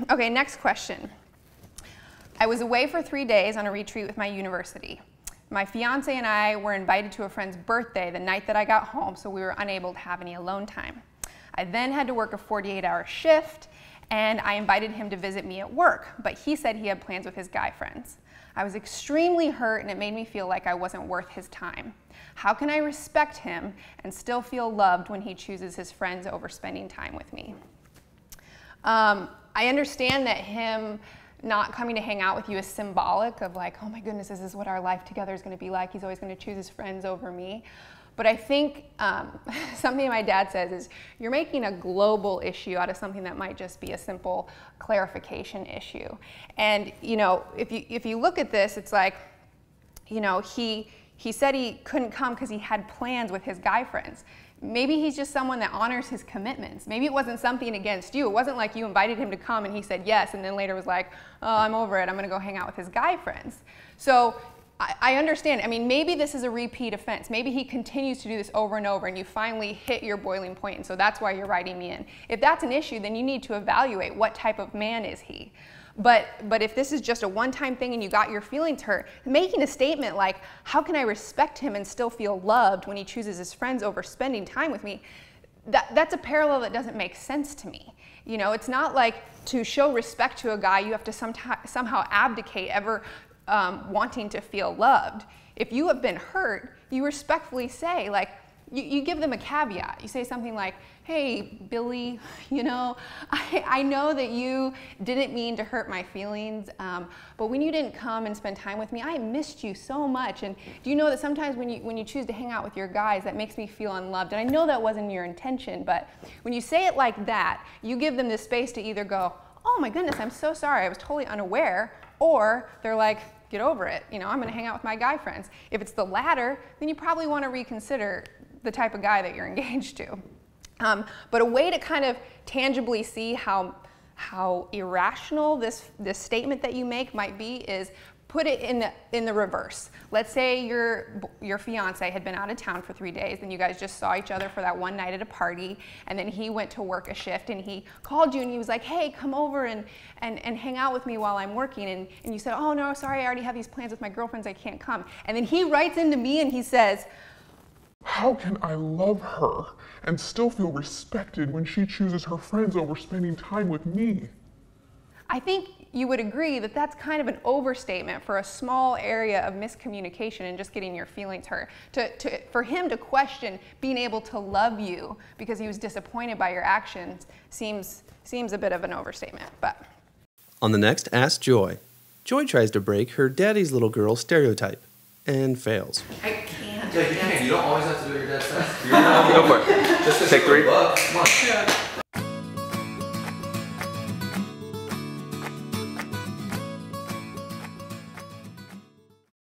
Okay, next question. I was away for 3 days on a retreat with my university. My fiance and I were invited to a friend's birthday the night that I got home, so we were unable to have any alone time. I then had to work a 48-hour shift, and I invited him to visit me at work, but he said he had plans with his guy friends. I was extremely hurt, and it made me feel like I wasn't worth his time. How can I respect him and still feel loved when he chooses his friends over spending time with me? I understand that him not coming to hang out with you is symbolic of like, oh my goodness, this is what our life together is going to be like. He's always going to choose his friends over me. But I think something my dad says is you're making a global issue out of something that might just be a simple clarification issue. And you know, if you look at this, it's like, you know, he said he couldn't come because he had plans with his guy friends. Maybe he's just someone that honors his commitments. Maybe it wasn't something against you. It wasn't like you invited him to come and he said yes, and then later was like, oh, I'm over it, I'm gonna go hang out with his guy friends. So I understand. I mean, maybe this is a repeat offense. Maybe he continues to do this over and over and you finally hit your boiling point, and so that's why you're writing me in. If that's an issue, then you need to evaluate what type of man is he. But if this is just a one-time thing and you got your feelings hurt, making a statement like, how can I respect him and still feel loved when he chooses his friends over spending time with me, that's a parallel that doesn't make sense to me. You know, it's not like to show respect to a guy, you have to somehow abdicate ever wanting to feel loved. If you have been hurt, you respectfully say, like, you give them a caveat. You say something like, hey, Billy, you know, I know that you didn't mean to hurt my feelings, but when you didn't come and spend time with me, I missed you so much. And do you know that sometimes when you choose to hang out with your guys, that makes me feel unloved? And I know that wasn't your intention, but when you say it like that, you give them the space to either go, oh my goodness, I'm so sorry, I was totally unaware, or they're like, get over it, you know, I'm gonna hang out with my guy friends. If it's the latter, then you probably wanna reconsider the type of guy that you're engaged to. But a way to kind of tangibly see how irrational this statement that you make might be is put it in the reverse. Let's say your fiance had been out of town for 3 days and you guys just saw each other for that one night at a party, and then he went to work a shift and he called you and he was like, hey, come over and hang out with me while I'm working, and you said, oh no, sorry, I already have these plans with my girlfriends, I can't come. And then he writes into me and he says, how can I love her and still feel respected when she chooses her friends over spending time with me? I think you would agree that that's kind of an overstatement for a small area of miscommunication and just getting your feelings hurt. For him to question being able to love you because he was disappointed by your actions seems a bit of an overstatement. But on the next Ask Joy, Joy tries to break her daddy's little girl stereotype and fails. I can't. Yeah, you can. You don't always have to do your dad's test. Go for it. Just take 3. Come on. Yeah.